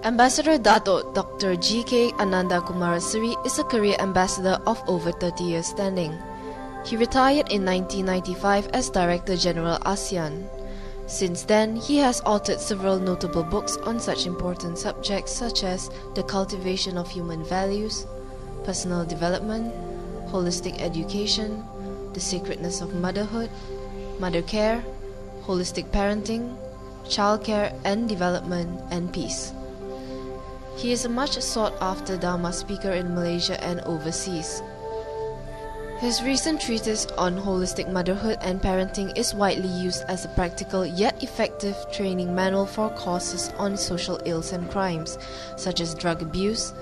Ambassador Dato Dr. G.K. Ananda Kumaraseri is a career ambassador of over 30 years standing. He retired in 1995 as Director General ASEAN. Since then, he has authored several notable books on such important subjects such as the cultivation of human values, personal development, holistic education, the sacredness of motherhood, mother care, holistic parenting, child care and development, and peace. He is a much sought-after Dharma speaker in Malaysia and overseas. His recent treatise on holistic motherhood and parenting is widely used as a practical yet effective training manual for courses on social ills and crimes, such as drug abuse,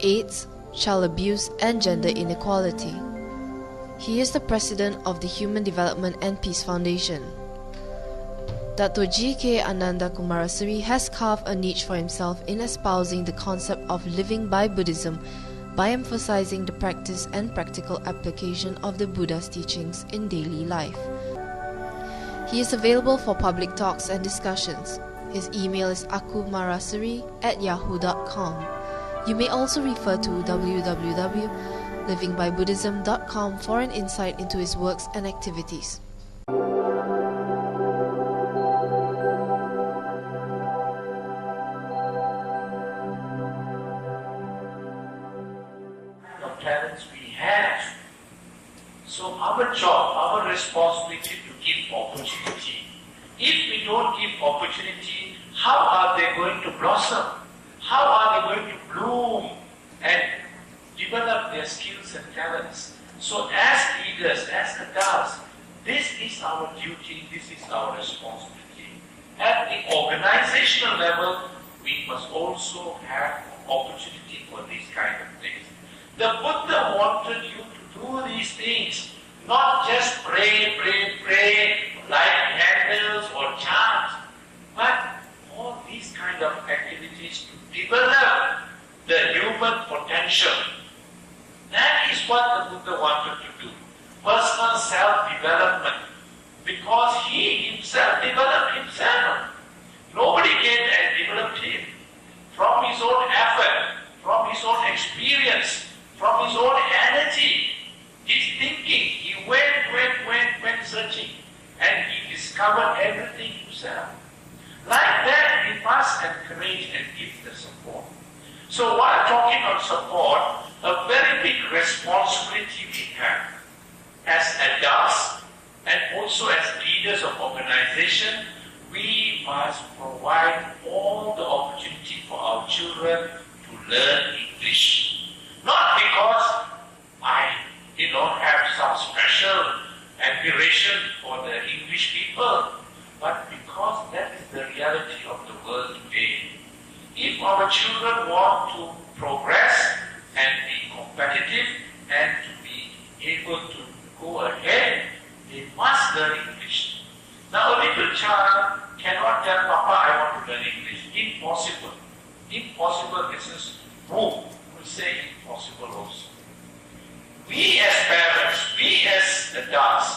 AIDS, child abuse, and gender inequality. He is the president of the Human Development and Peace Foundation. Dato G.K. Ananda Kumaraseri has carved a niche for himself in espousing the concept of living by Buddhism by emphasizing the practice and practical application of the Buddha's teachings in daily life. He is available for public talks and discussions. His email is akumaraseri@yahoo.com. You may also refer to www.livingbybuddhism.com for an insight into his works and activities. Talents we have. So our job, our responsibility to give opportunity. If we don't give opportunity, how are they going to blossom? How are they going to bloom and develop their skills and talents? So as leaders, as adults, this is our duty, this is our responsibility. At the organizational level, we must also have opportunity for these kind of things. The Buddha wanted you to do these things, not just pray, light candles or chants, but all these kind of activities to develop the human potential. That is what the Buddha wanted to do. Personal self-development. Because he himself developed himself. Nobody came and developed him. From his own effort, from his own experience, from his own energy, his thinking, he went searching, and he discovered everything himself. Like that, we must encourage and give the support. So while talking on support, a very big responsibility we have as adults and also as leaders of organization, we must provide all the opportunity for our children to learn English. Not because I have some special admiration for the English people, but because that is the reality of the world today. If our children want to progress and be competitive and to be able to go ahead, they must learn English. Now a little child cannot tell Papa, I want to learn English. Impossible. Impossible, Mrs. Boom will say impossible also. We as parents, we as adults,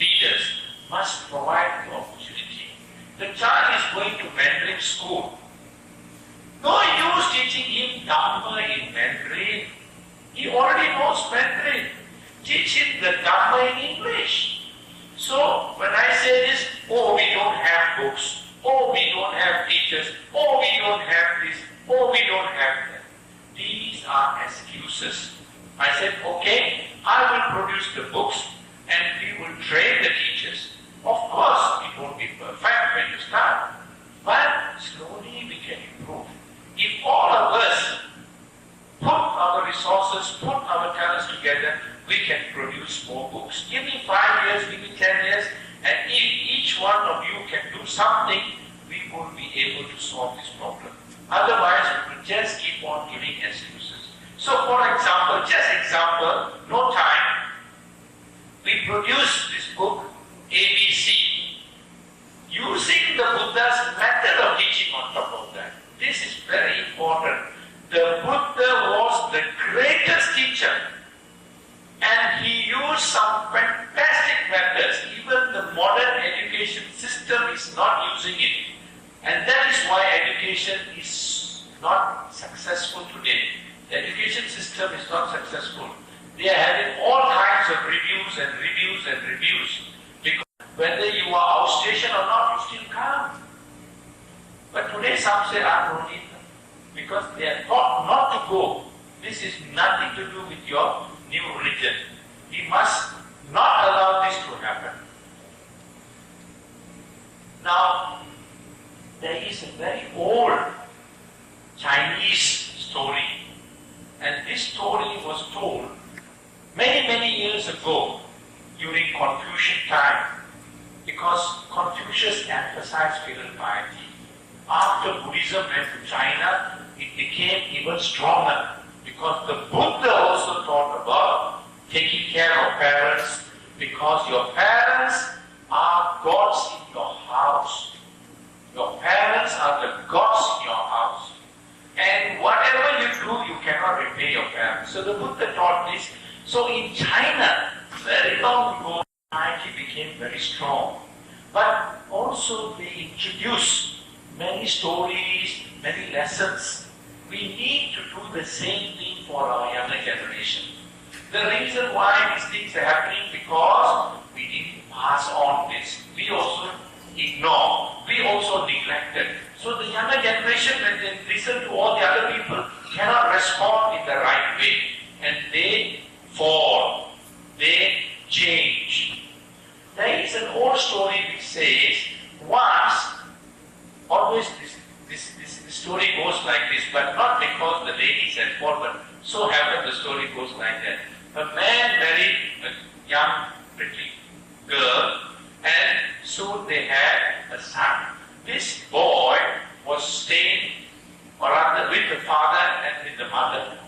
leaders, must provide the opportunity. The child is going to Mandarin school. No use teaching him Dhamma in Mandarin. He already knows Mandarin. Teach him the Dhamma in English. So when I say this, oh, we don't have books, oh, we don't have teachers, oh, we don't have this, oh, we don't have that. These are excuses. I said, okay, I will produce the books and we will train the teachers. Of course, it won't be perfect when you start, but slowly we can improve. If all of us put our resources, put our talents together, we can produce more books. Give me 5 years, give me 10 years, and if each one of you can do something, we will be able to solve this problem. Otherwise, we will just keep on giving excuses. So for example, no time, we produce this book, ABC, using the Buddha's method of teaching on top of that. This is very important. The Buddha was the greatest teacher, and he used some fantastic methods. Even the modern education system is not using it. And that is why education is not successful today. The education system is not successful. They are having all kinds of reviews and reviews and reviews. Because whether you are outstation or not, you still come. But today some say, I don't need them. Because they are taught not to go. This is nothing to do with your new religion. We must not allow this to happen. Now, there is a very old Chinese story. And this story was told many, many years ago during Confucian time. Because Confucius emphasized filial piety. After Buddhism went to China, it became even stronger. Because the Buddha also taught about taking care of parents. Because your parents are gods in your house. Your parents are the gods in your house. And whatever you do, you cannot repay your parents. So the Buddha taught this. So in China, very long ago, piety became very strong. But also they introduced many stories, many lessons. We need to do the same thing for our younger generation. The reason why these things are happening because we didn't pass on this. We also ignore. We also neglected. So the younger generation, when they listen to all the other people, cannot respond in the right way. And they fall. They change. There is an old story which says, once, always this story goes like this, but not because the ladies had fallen, but so happened the story goes like that. A man married a young, pretty girl, and soon they had a son. This boy was staying around with the father and with the mother.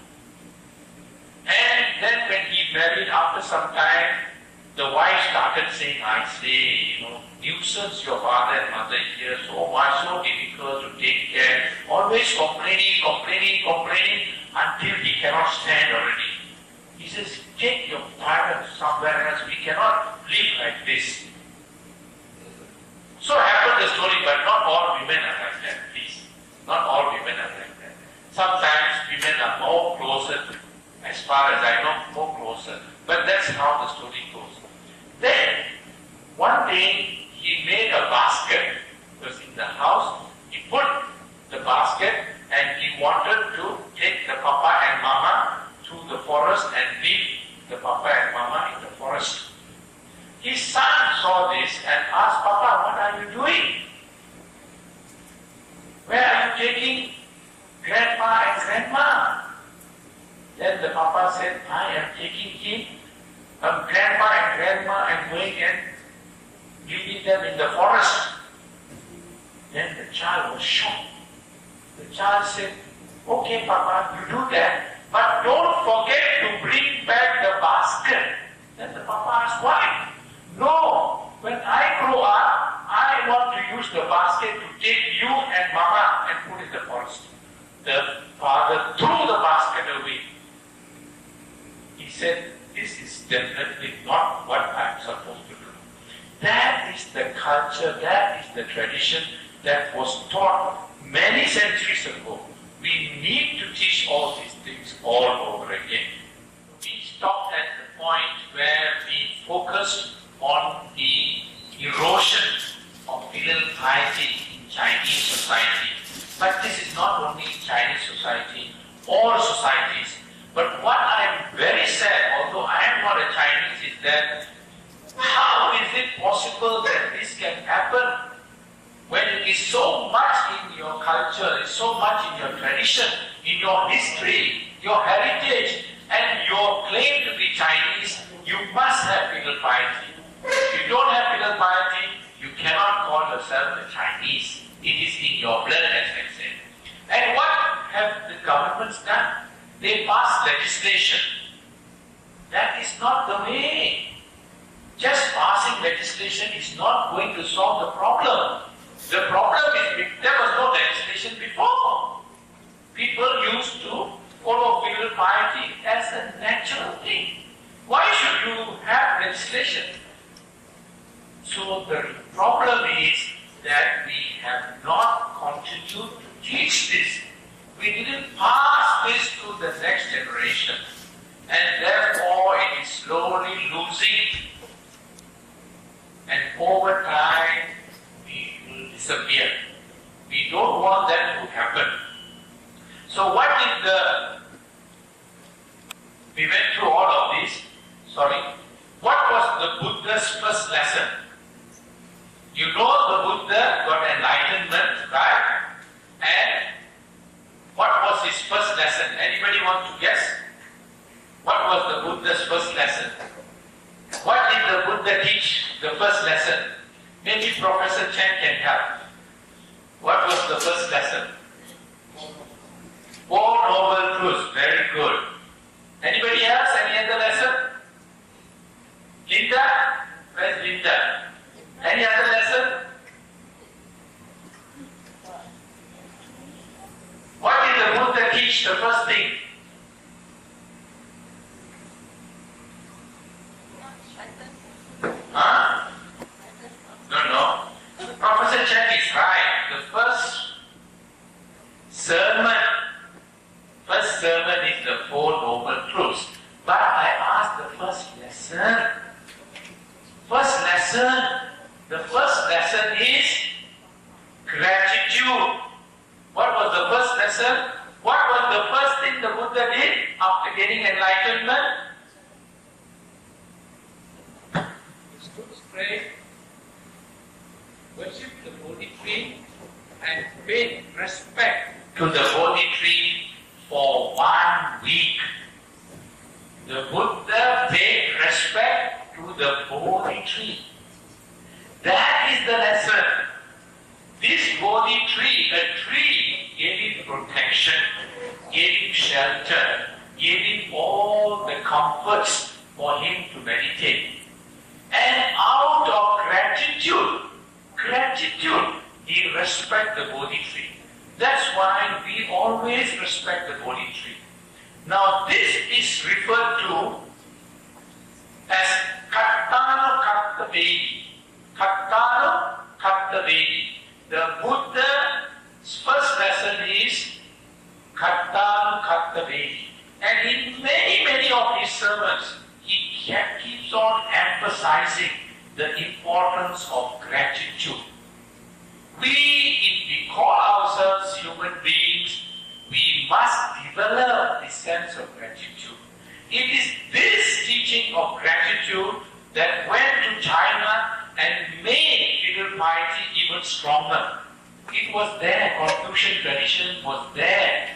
And then when he married, after some time, the wife started saying, I say, nuisance your father and mother here, so much, so difficult to take care, always complaining, until he cannot stand already. He says, take your parents somewhere else, we cannot live like this. So happened the story, but not all women are like that, please. Not all women are like that. Sometimes women are more closer, as far as I know, more closer. But that's how the story goes. Then, one day, he made a basket. It was in the house. He put the basket and he wanted to take the papa and mama to the forest and leave the papa and mama in the forest. His son saw this and asked, Papa, what are you doing? Where are you taking grandpa and grandma? Then the papa said, I am taking grandpa and grandma and going and leaving them in the forest. Then the child was shocked. The child said, okay, Papa, you do that, but don't forget to bring back the basket. Then the papa asked, why? No, when I grow up, I want to use the basket to take you and mama and put in the forest. The father threw the basket away. He said, this is definitely not what I am supposed to do. That is the culture, that is the tradition that was taught many centuries ago. We need to teach all these things all over again. We stopped at the point where we focused on the erosion of filial piety in Chinese society. But this is not only in Chinese society, all societies. But what I am very sad, although I am not a Chinese, is that how is it possible that this can happen when it is so much in your culture, it's so much in your tradition, in your history, your heritage, and your claim to be Chinese, you must have filial piety. If you don't have filial piety, you cannot call yourself a Chinese. It is in your blood, as I said. And what have the governments done? They pass legislation. That is not the way. Just passing legislation is not going to solve the problem. The problem is there was no legislation before. People used to follow filial piety as a natural thing. Why should you have legislation? So the problem is that we have not continued to teach this. we didn't pass this to the next generation, and therefore it is slowly losing, and over time it will disappear. We don't want that to happen. So what is we went through all of this, what was the Buddha's first lesson? You know the Buddha got enlightenment, right? And what was his first lesson? Anybody want to guess? What was the Buddha's first lesson? What did the Buddha teach, the first lesson? Maybe Professor Chen can help. What was the first lesson? Four Noble Truths. Very good. Anybody else? Any other lesson? Linda? Where's Linda? Any other lesson? What did the Buddha teach, the first thing? Huh? No. Professor Chen is right. The first sermon is the Four Noble Truths. But I asked the first lesson. The first lesson is gratitude. What was the first lesson? What was the first thing the Buddha did after getting enlightenment? Pray, worship the Bodhi tree, and pay respect to the Bodhi tree for 1 week. The Buddha paid respect to the Bodhi tree. That is the lesson. This Bodhi tree, a tree, gave him protection, gave him shelter, gave him all the comforts for him to meditate. And out of gratitude, he respects the Bodhi tree. That's why we always respect the Bodhi tree. Now this is referred to as Kattano Kattavedi. Kattano Kattavedi. The Buddha's first lesson is Kattano Kattavedi. And in many of his sermons, he keeps on emphasizing the importance of gratitude. If we call ourselves human beings, we must develop this sense of gratitude. It is this teaching of gratitude that went to China and made Filial Piety even stronger. It was there, Confucian tradition was there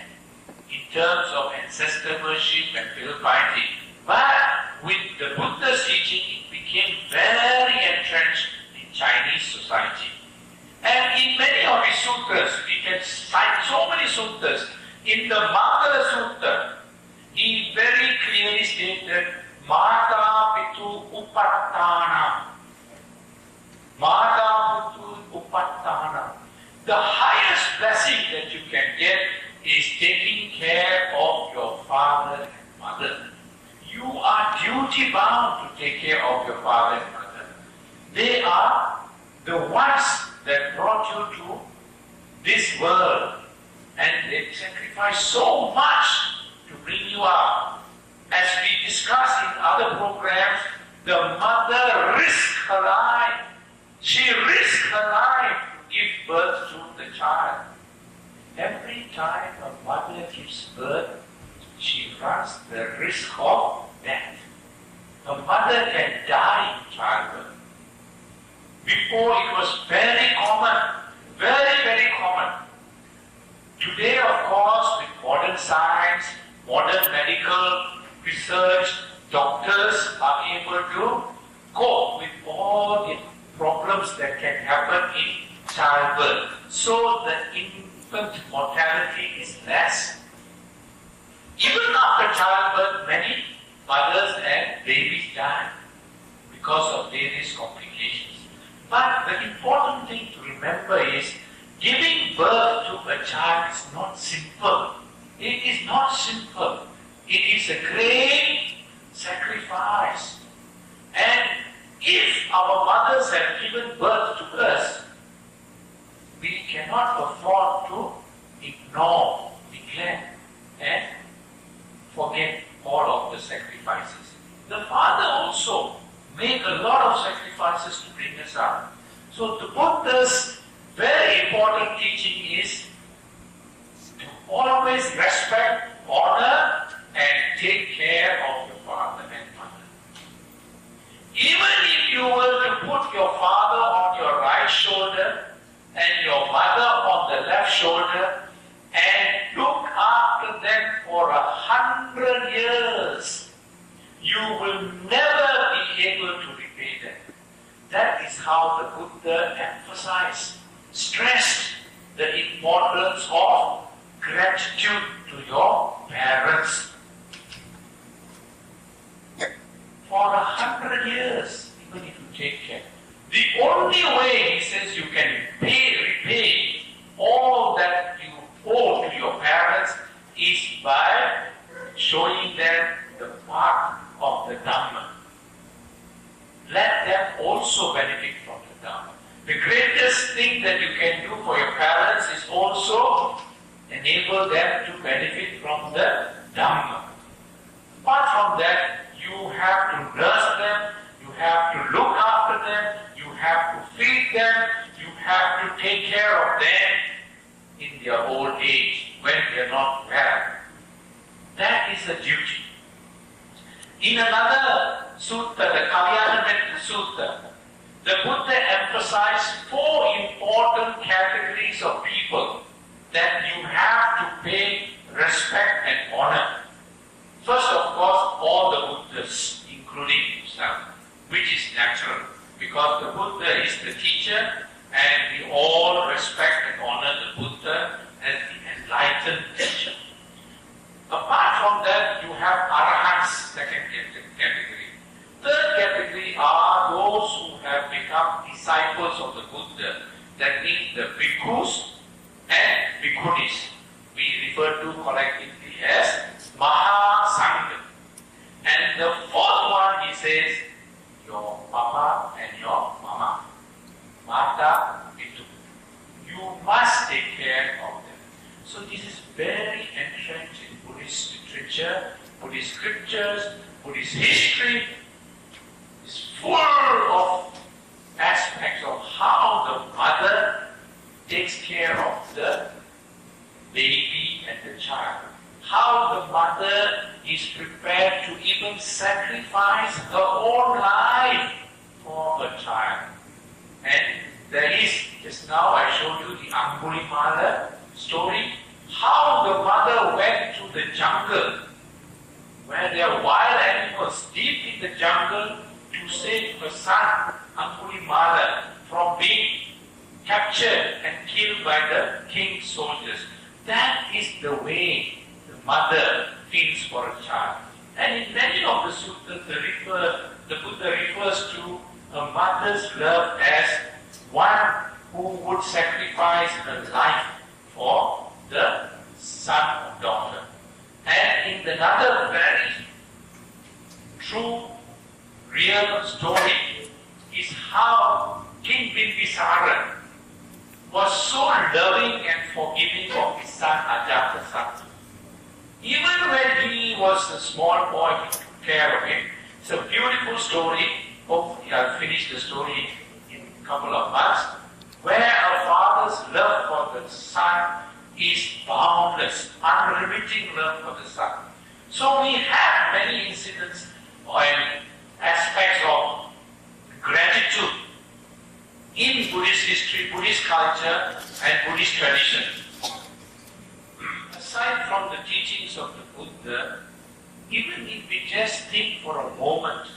in terms of ancestor worship and Filial Piety. But with the Buddha's teaching, it became very entrenched in Chinese society. And in many of his sutras, we can cite so many sutras. In the Mangala Sutta, he very clearly stated, Mata Pitu Upattana. Mata Pitu Upattana. The highest blessing that you can get is taking care of your father and mother. You are duty bound to take care of your father and mother. They are the ones that brought you to this world, and they sacrificed so much to bring you up. As we discussed in other programs, the mother risked her life. She risked her life to give birth to the child. Every time a mother gives birth, she runs the risk of death. A mother can die in childbirth. Before it was very common, very common. Today, of course, with modern science, modern medical research, doctors are able to cope with all the problems that can happen in childbirth. So the infant mortality is less. Even after childbirth, many mothers and babies die because of various complications. But the important thing to remember is giving birth to a child is not simple. It is not simple. It is a great sacrifice. And if our mothers have given birth to us, we cannot afford to ignore, neglect neglect and forget all of the sacrifices. The Father also made a lot of sacrifices to bring us up. So the Buddha's very important teaching is to always respect, honor, and take care of your father and mother. Even if you were to put your father on your right shoulder and your mother on the left shoulder and look after them for 100 years, you will never be able to repay them. That is how the Buddha emphasized, stressed the importance of gratitude to your parents. For 100 years, even if you take care. The only way, he says, you can repay all that you owe to your parents is by showing them the path of the Dhamma. Let them also benefit from the Dhamma. The greatest thing that you can do for your parents is also enable them to benefit from the Dhamma. Apart from that, you have to nurse them, you have to look after them, you have to feed them, you have to take care of them in their old age when they are not well. That is a duty. In another sutta, the Kalyanametta Sutta, the Buddha emphasized 4 important categories of people that you have to pay respect and honor. First, of course, all the Buddhas, including himself, which is natural, because the Buddha is the teacher and we all respect and honor the Buddha as the enlightened teacher. Apart from that, you have Arahants, second category. Third category are those who have become disciples of the Buddha. That means the bhikkhus and bhikkhunis. We refer to collectively as Mahasangha. And the fourth one, he says, your papa and your mama. Mata Pitu. You must take care of them. So this is very entrenched in Buddhist literature, Buddhist scriptures, Buddhist history. It's full of aspects of how the mother takes care of the baby and the child. How the mother is prepared to even sacrifice her own life for her child. And there is, just now I showed you the Angulimala story, how the mother went to the jungle, where there are wild animals deep in the jungle, to save her son, Angulimala, from being captured and killed by the king's soldiers. That is the way the mother feels for a child. And in many of the suttas, the Buddha refers to a mother's love as one who would sacrifice her life for the son or daughter. And in another very true, real story is how King Bimbisara was so loving and forgiving of his son Ajatasattu. Even when he was a small boy, he took care of him. It's a beautiful story. Hopefully I'll finish the story in a couple of months, where a father's love for the son is boundless, unremitting love for the son. So we have many incidents and aspects of gratitude in Buddhist history, Buddhist culture and Buddhist tradition. Aside from the teachings of the Buddha, even if we just think for a moment,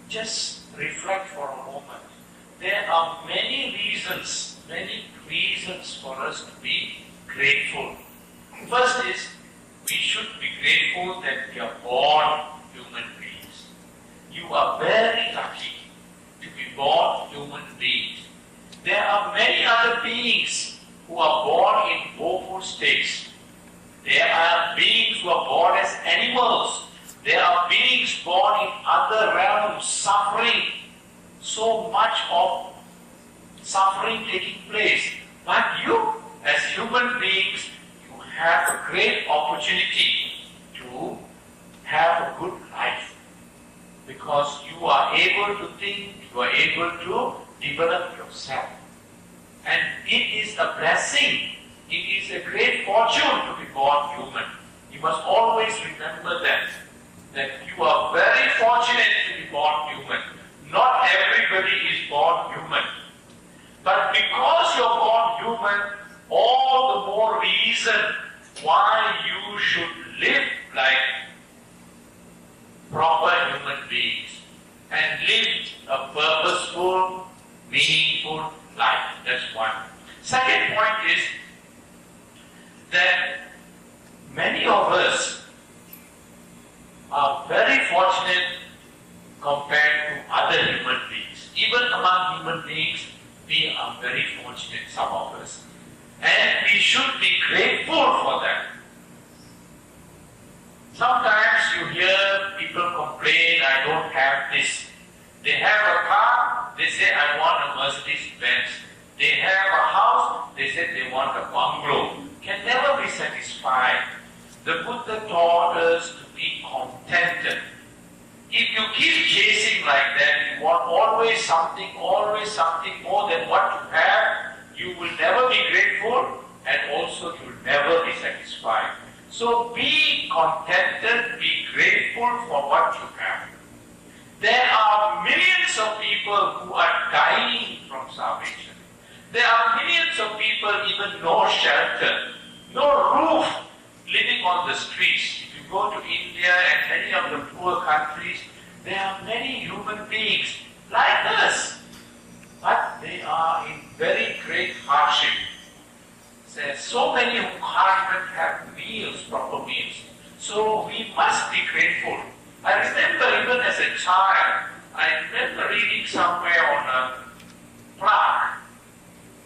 just reflect for a moment, there are many reasons for us to be grateful. First is, we should be grateful that we are born human beings. You are very lucky to be born human beings. There are many other beings who are born in woeful states. There are beings who are born as animals. There are beings born in other realms, suffering. So much of suffering taking place. But you, as human beings, you have a great opportunity to have a good life. Because you are able to think, you are able to develop yourself. And it is a blessing, it is a great fortune to be born human. You must always remember that you are very fortunate to be born human. Not everybody is born human. But because you're born human, all the more reason why you should live like proper human beings and live a purposeful, meaningful life. That's one. Second point is that many of us are very fortunate compared to other human beings. Even among human beings, we are very fortunate, some of us. And we should be grateful for that. Sometimes you hear people complain, I don't have this. They have a car, they say, I want a Mercedes-Benz. They have a house, they say they want a bungalow. Can never be satisfied. The Buddha taught us to be contented. If you keep chasing like that, you want always something more than what you have, you will never be grateful and also you will never be satisfied. So be contented, be grateful for what you have. There are millions of people who are dying from starvation. There are millions of people even no shelter, no roof, living on the streets. If you go to India and many of the poor countries, there are many human beings like us, but they are in very great hardship. There are so many who can't even have meals, proper meals. So we must be grateful. I remember even as a child, I remember reading somewhere on a plaque,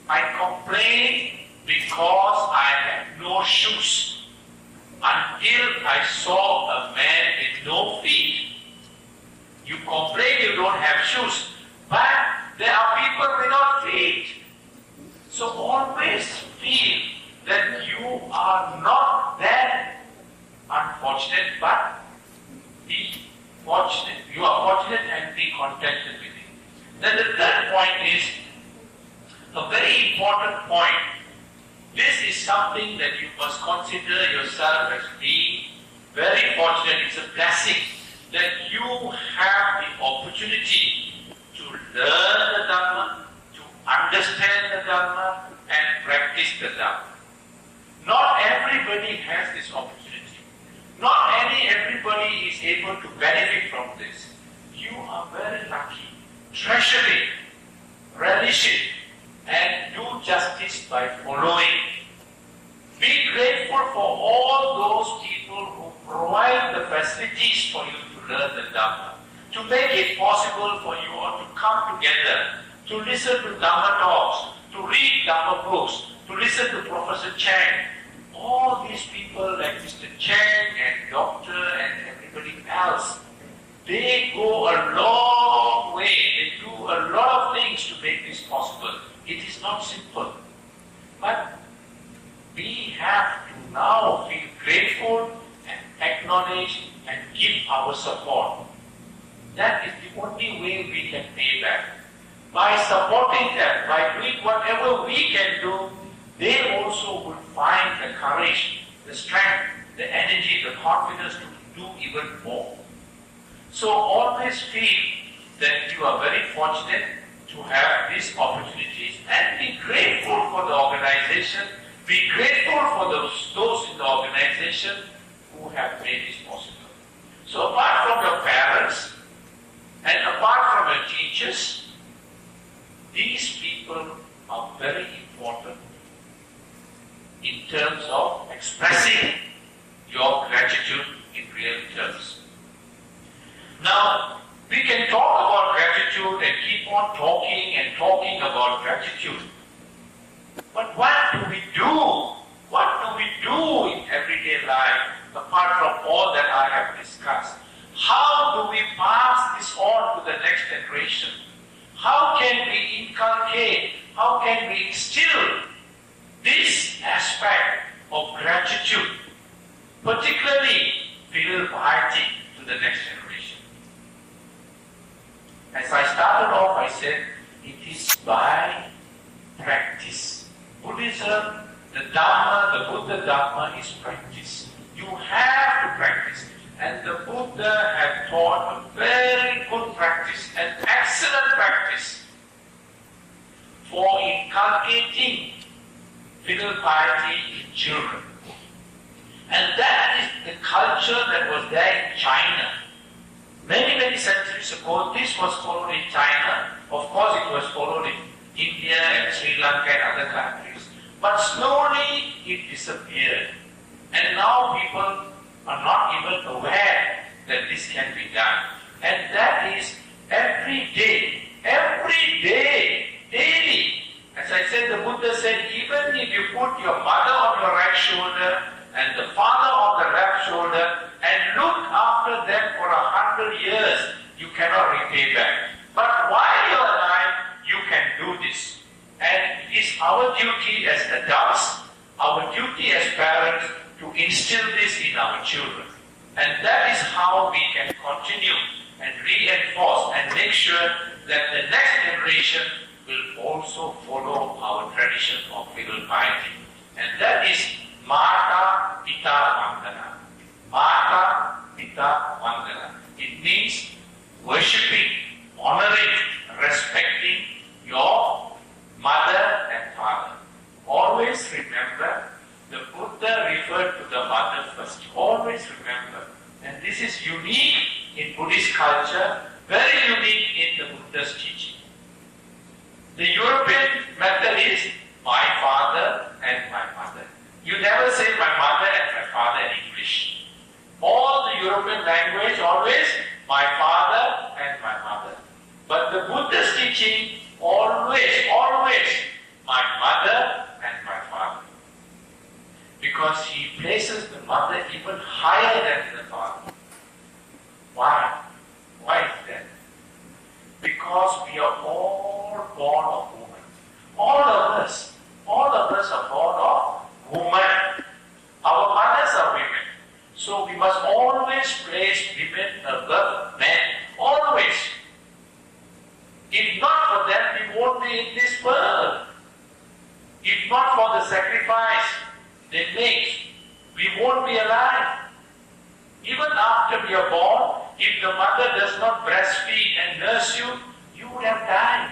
I complained because I had no shoes until I saw a man with no feet. You complain you don't have shoes, but there are people without feet. So always feel that you are not that unfortunate, but be fortunate. You are fortunate and be contented with it. Then the third point is a very important point. This is something that you must consider yourself as being very fortunate. It's a blessing that you have the opportunity to learn the Dhamma, to understand the Dhamma, and practice the Dhamma. Not everybody has this opportunity. Not everybody is able to benefit from this. You are very lucky. Treasure it, relish it, and do justice by following. Be grateful for all those people who provide the facilities for you to learn the Dhamma, to make it possible for you all to come together, to listen to Dhamma talks, to read Dhamma books, to listen to Professor Chang. All these people like Mr. Chang and Doctor and everybody else, they go a long way. They do a lot of things to make this possible. It is not simple. But we have to now feel grateful and acknowledge and give our support. That is the only way we can pay back. By supporting them, by doing whatever we can do, they also will find the courage, the strength, the energy, the confidence to do even more. So always feel that you are very fortunate to have these opportunities and be grateful for the organization, be grateful for those in the organization who have made this possible. So apart from your parents and apart from your teachers, these people are very important in terms of expressing your gratitude in real terms. Now, we can talk about gratitude and keep on talking and talking about gratitude. But what do we do? What do we do in everyday life apart from all that I have discussed? How do we pass this on to the next generation? How can we inculcate, how can we instill this aspect of gratitude particularly filial piety to the next generation. As I started off, I said it is by practice. Buddhism, the Dhamma, the Buddha Dhamma is practice. You have to practice. And the Buddha had taught a very good practice, an excellent practice for inculcating filial piety in children. And that is the culture that was there in China. Many, many centuries ago, this was followed in China. Of course, it was followed in India and Sri Lanka and other countries. But slowly it disappeared. And now people are not even aware that this can be done. And that is every day, daily. As I said, the Buddha said, even if you put your mother on your right shoulder and the father on the left shoulder and look after them for 100 years, you cannot repay back. But while you're alive, you can do this. And it is our duty as adults, our duty as parents, to instill this in our children. And that is how we can continue and reinforce and make sure that the next generation will also follow our tradition of filial piety. And that is Mata Pita Vandana. Mata Pita Vandana. It means worshipping, honoring, respecting your mother and father. Always remember, the Buddha referred to the mother first. Always remember. And this is unique in Buddhist culture, very unique in the Buddha's teaching. The European method is my father and my mother. You never say my mother and my father in English. All the European language always my father and my mother. But the Buddha's teaching always my mother and my father. Because he places the mother even higher than the father. Why? Why is that? Because we are all born of woman. All of us are born of woman. Our mothers are women. So we must always place women above men. Always. If not for them, we won't be in this world. If not for the sacrifice they make, we won't be alive. Even after we are born, if the mother does not breastfeed and nurse you, you would have died.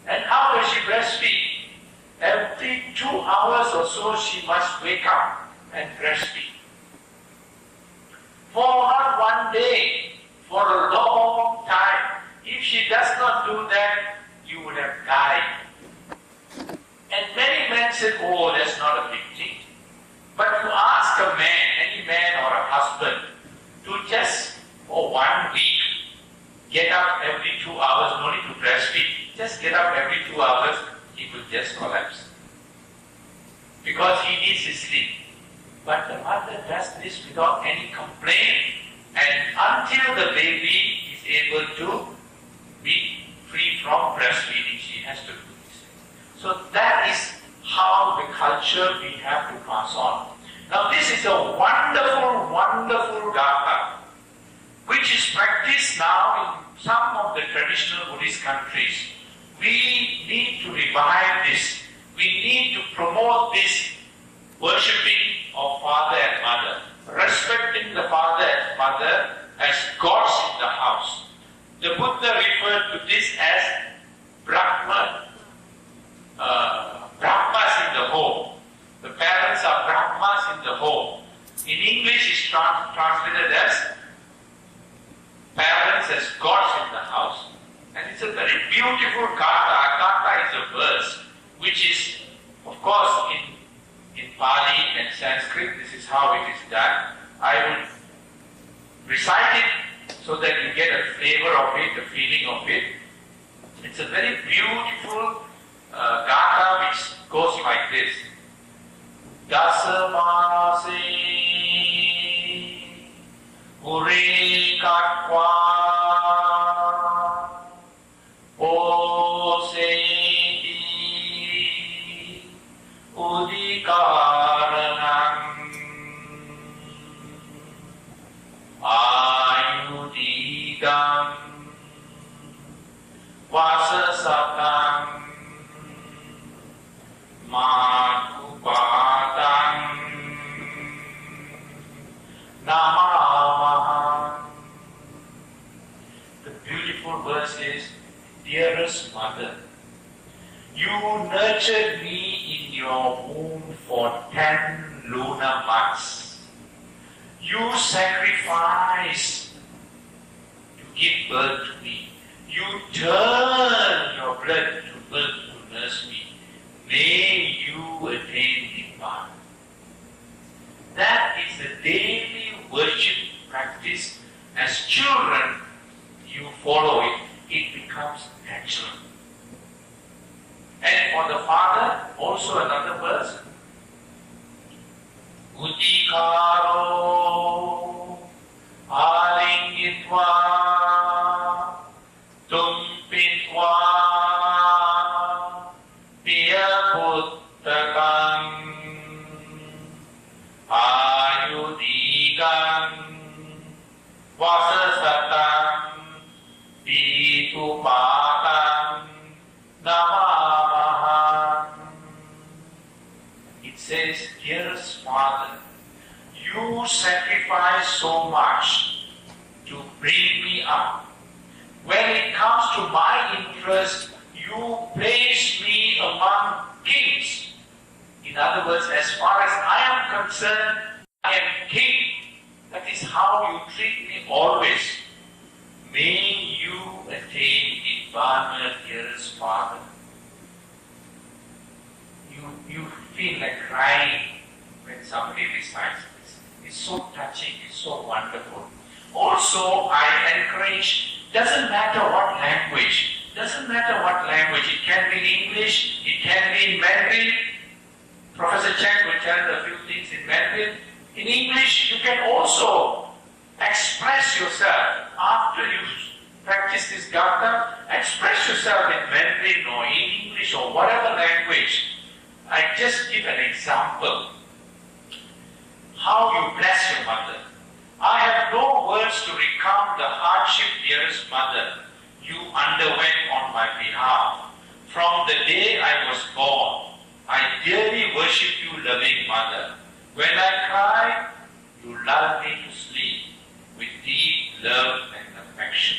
And how does she breastfeed? Every 2 hours or so she must wake up and breastfeed. For not one day, for a long time. If she does not do that, you would have died. And many men say, oh, that's not a big thing. But you ask a man, any man or a husband, to just for 1 week, get up every 2 hours, no need to breastfeed. Just get up every 2 hours, he will just collapse. Because he needs his sleep. But the mother does this without any complaint. And until the baby is able to be free from breastfeeding, she has to do this. So that is how the culture we have to pass on. Now this is a wonderful, wonderful gatha, which is practiced now in some of the traditional Buddhist countries. We need to revive this. We need to promote this worshipping of father and mother, respecting the father and mother as gods in the house. The Buddha referred to this as Brahmas in the home. The parents are Brahmas in the home. In English it's translated as parents as gods in the house. And it's a very beautiful gatha. Gatha is a verse which is, of course, in Pali and Sanskrit, this is how it is done. I will recite it so that you get a flavor of it, a feeling of it. It's a very beautiful gatha which goes like this. Dasamase Ure Katwa Oseti Udikaranam nurtured me in your womb for 10 lunar months. You sacrificed to give birth to me. You turn your blood to birth to nurse me. May you attain Nibbana. That is the daily worship practice. As children, you follow it, it becomes natural. And for the father, also another verse. Utikaro alingitva tumpitva piyaputtakam ayudigan vasasatam pitupatam namaham. It says, dearest Father, you sacrificed so much to bring me up. When it comes to my interest, you place me among kings. In other words, as far as I am concerned, I am king. That is how you treat me always. May you attain Nibbana, dearest Father. You feel like crying when somebody recites this. It's so touching, it's so wonderful. Also, I encourage, doesn't matter what language, it can be in English, it can be in Mandarin. Professor Chang will tell a few things in Mandarin. In English, you can also express yourself. After you practice this gatha, express yourself in Mandarin or in English or whatever language. I just give an example. How you bless your mother. I have no words to recount the hardship, dearest mother, you underwent on my behalf. From the day I was born, I dearly worship you, loving mother. When I cry, you lull me to sleep with deep love and affection.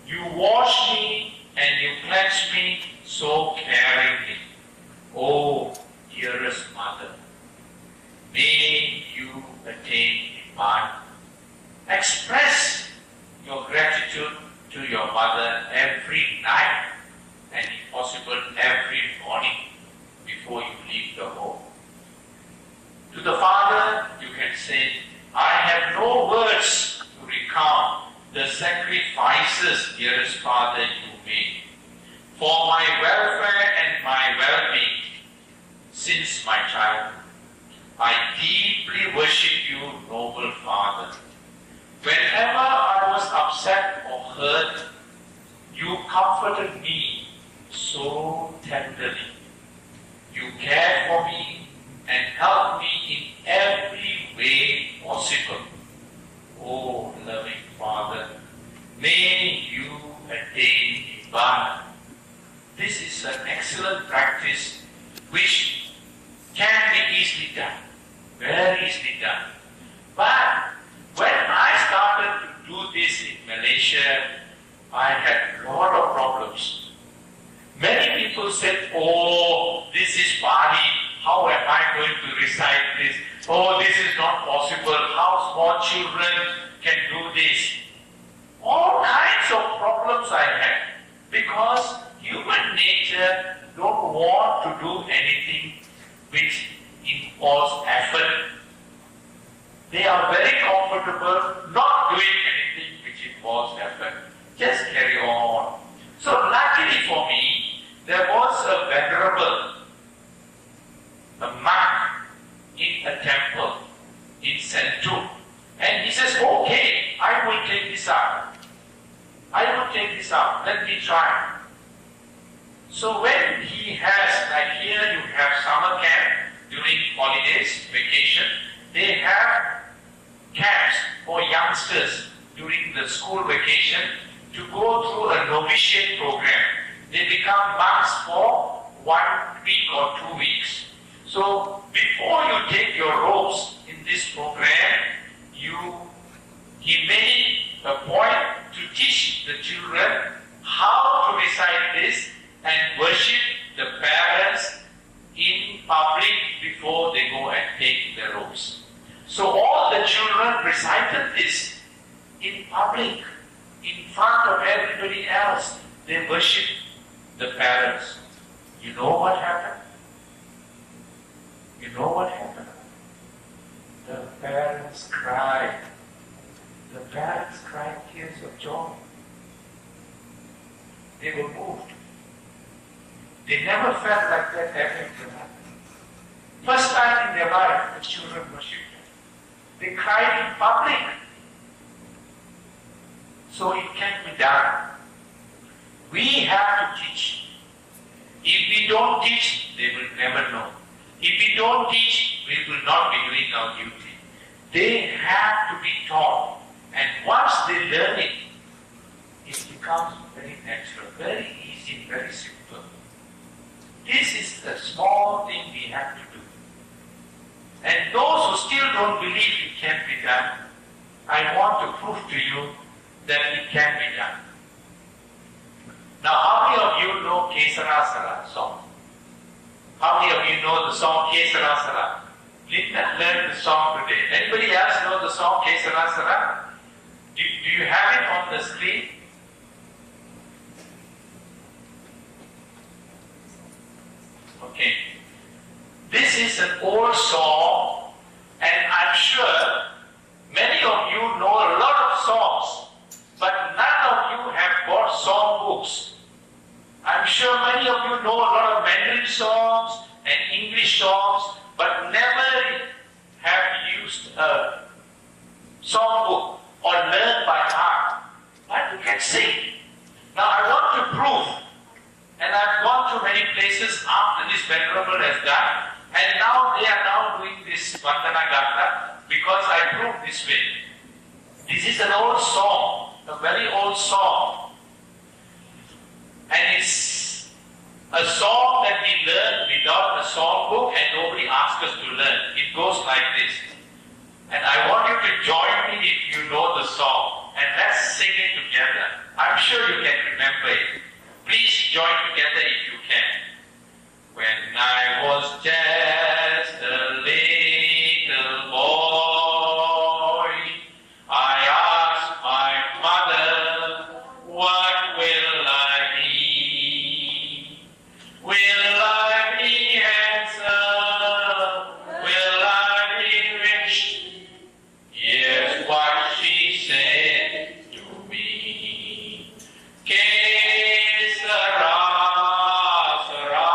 You wash me and you cleanse me so caringly. Oh, dearest mother, may you attain Nibbana. Express your gratitude to your mother every night and if possible every morning before you leave the home. To the father, you can say, I have no words to recount the sacrifices, dearest Father, you made for my welfare and my well-being since my childhood. I deeply worship you, noble Father. Whenever I was upset or hurt, you comforted me so tenderly. You cared for me and helped me in every way possible. Oh, loving Father, may you attain Nibbana. This is an excellent practice which can be easily done, very easily done. But when I started to do this in Malaysia, I had a lot of problems. Many people said, oh, this is Pali, how am I going to recite this? Oh, this is not possible, how small children can do this? All kinds of problems I had, because human nature don't want to do anything which involves effort. They are very comfortable not doing anything which involves effort. Just carry on. So luckily for me, there was a venerable, a monk in a temple in Sentu. And he says, okay, I will take this up. Let me try. So when he has, like here you have summer camp during holidays, vacation, they have camps for youngsters during the school vacation to go through a novitiate program. They become monks for 1 week or 2 weeks. So before you take your robes in this program, he made a point to teach the children how to recite this and worship the parents in public before they go and take the robes. So all the children recited this in public, in front of everybody else. They worshipped the parents. You know what happened? You know what happened? The parents cried. The parents cried tears of joy. They were moved. They never felt like that ever in their life. First time in their life, the children worshipped Him. They cried in public. So it can be done. We have to teach. If we don't teach, they will never know. If we don't teach, we will not be doing our duty. They have to be taught. And once they learn it, it becomes very natural, very easy, very simple. This is the small thing we have to do. And those who still don't believe it can be done, I want to prove to you that it can be done. Now, how many of you know Kesarasara song? How many of you know the song Kesarasara? Linda learned the song today. Anybody else know the song Kesarasara? Do you have it on the screen? Okay. This is an old song, and I'm sure many of you know a lot of songs, but none of you have bought song books. I'm sure many of you know a lot of Mandarin songs and English songs, but never have used a song book or learned by heart. But you can sing. Now I want to prove, and I've gone to many places after this Venerable has done, and now they are now doing this Vandana Gata because I proved this way. This is an old song, a very old song. And it's a song that we learn without a song book and nobody asks us to learn. It goes like this. And I want you to join me if you know the song. And let's sing it together. I'm sure you can remember it. Please join together if you can. When I was just a little boy, I asked my mother, what will I be? Will I be handsome? Will I be rich? Here's what she said to me. Que sera, sera.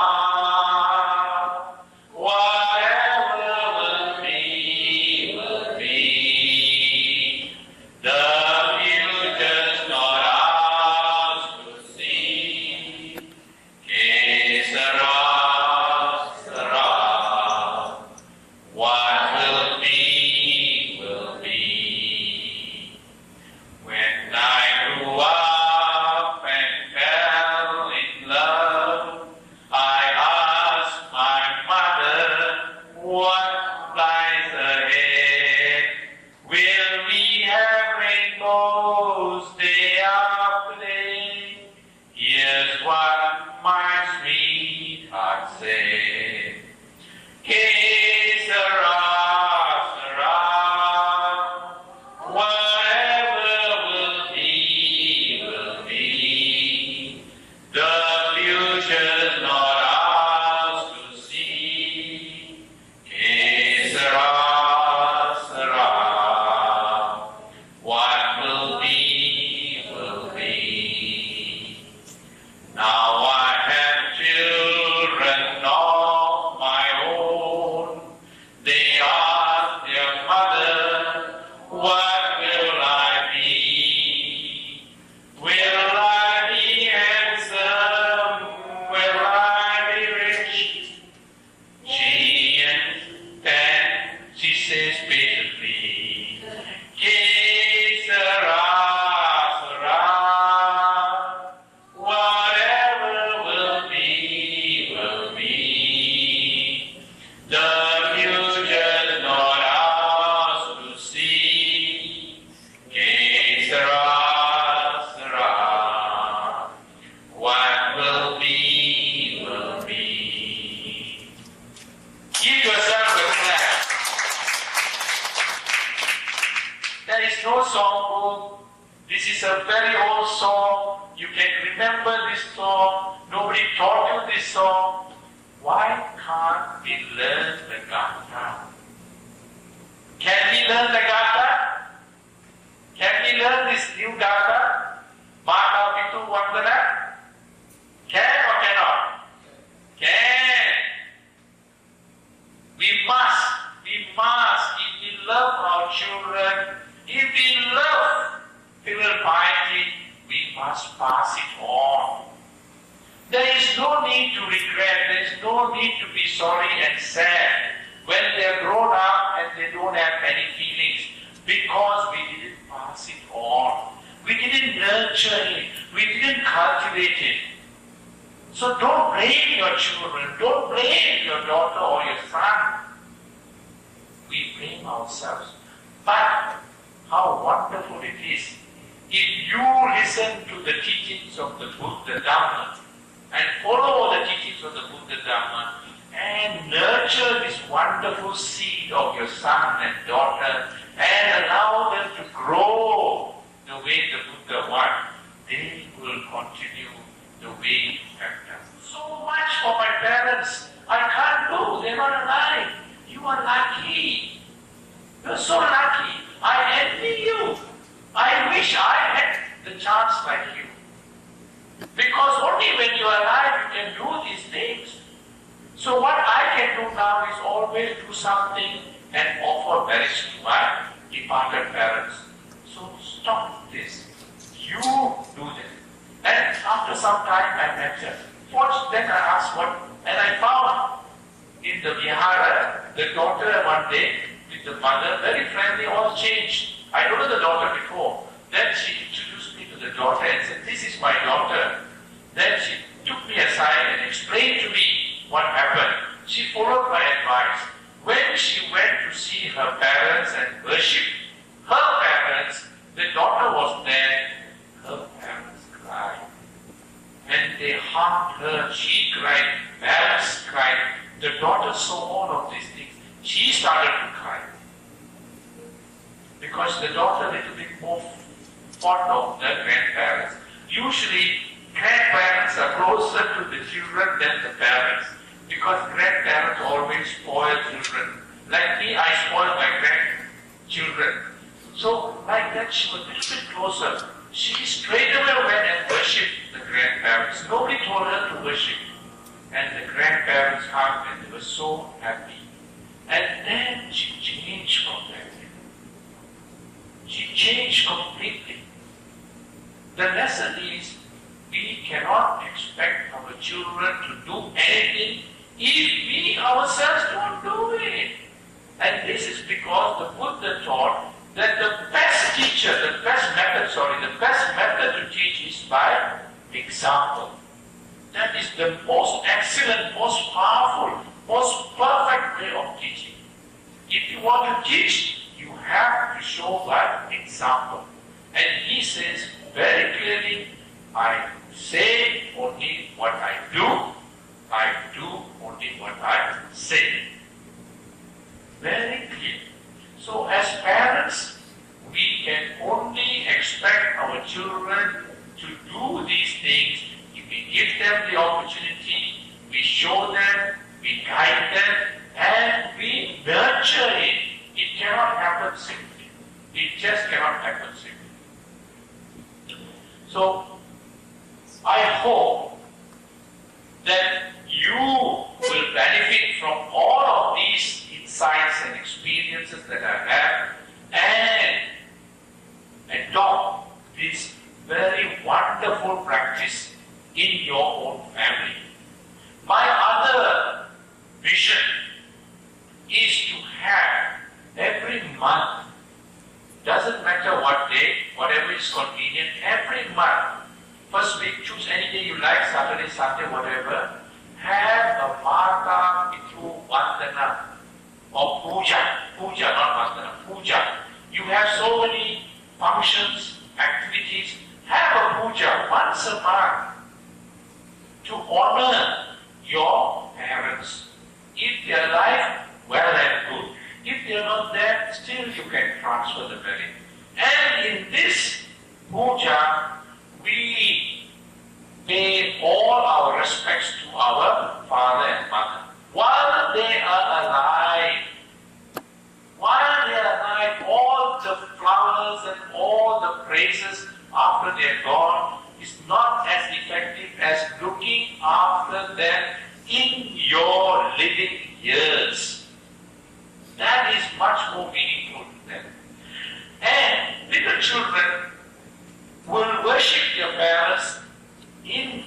Whatever will be, will be. The future's not ours to see. Que sera, sera. What will be, will be. When I grew up and fell in love, I asked my mother, what lies ahead? Will we have rainbows day after day? Here's what my sweetheart said. Que sera, sera. Whatever will be, will be. The future's not ours to see. Que sera, sera. What will be, will be. Now I have children of my own. They ask their mother, what will I be? Will I be handsome? Will I be rich? She says patiently, Que sera, sera. Whatever will be, will be. The future's not ours to see. Que sera, sera. What will be, will be. no songbook. This is a very old song. You can remember this song. Nobody taught you this song. Why can't we learn the Gatha? Can we learn the Gatha? Can we learn this new Gatha? Mata Pitu Vandana? Can or cannot? Can. We must. If we love our children, if we love Filial Piety, we must pass it on. There is no need to regret, there is no need to be sorry and sad when they are grown up and they don't have any feelings, because we didn't pass it on. We didn't nurture it. We didn't cultivate it. So don't blame your children. Don't blame your daughter or your son. We blame ourselves. But how wonderful it is if you listen to the teachings of the Buddha Dhamma and follow the teachings of the Buddha Dhamma and nurture this wonderful seed of your son and daughter and allow them to grow the way the Buddha wants, they will continue the way you have done. So much for my parents I can't do, they're not alive. You are lucky. You're so lucky. I envy you. I wish I had the chance like you. Because only when you are alive you can do these things. So what I can do now is always do something and offer merits to my departed parents. So stop this. You do that. And after some time I met her. Then I asked what, and I found in the vihara, the daughter one day with the mother, very friendly, all changed. I don't know the daughter before. Then she introduced me to the daughter and said, this is my daughter. Then she took me aside and explained to me what happened. She followed my advice. When she went to see her parents and worship her parents, the daughter was there. Her parents cried. And they hugged her, she cried, parents cried. The daughter saw all of these things. She started to cry. Because the daughter a little bit more fond of the grandparents. Usually, grandparents are closer to the children than the parents. Because grandparents always spoil children. Like me, I spoil my grandchildren. So, like that, she was a little bit closer. She straight away went and worshipped the grandparents. Nobody told her to worship. And the grandparents hugged and they were so happy. And then she changed from that. She changed completely. The lesson is, we cannot expect our children to do anything if we ourselves don't do it. And this is because the Buddha taught that the best teacher, the best method to teach is by example. That is the most excellent, most powerful, most perfect way of teaching. If you want to teach, you have to show by example. And he says very clearly, I say only what I do only what I say. Very clear. So as parents, we can only expect our children to do these things if we give them the opportunity, we show them, we guide them, and we nurture it. It cannot happen simply. It just cannot happen simply. So, I hope that you will benefit from all of these insights and experiences that I have and adopt this very wonderful practice in your own family. My other vision is to have every month, doesn't matter what day, whatever is convenient, every month, first week, choose any day you like, Saturday, Sunday, whatever, have a Mata Pitu Vandana or Puja, not Vandana, Puja. You have so many functions, activities, have a Puja once a month to honor your parents. If they are alive, well and good. If they are not there, still you can transfer the merit. And then in this puja, we pay all our respects to our father and mother. While they are alive, all the flowers and all the praises after they are gone is not as effective as looking after them in your living years. That is much more meaningful to them. And little children will worship their parents in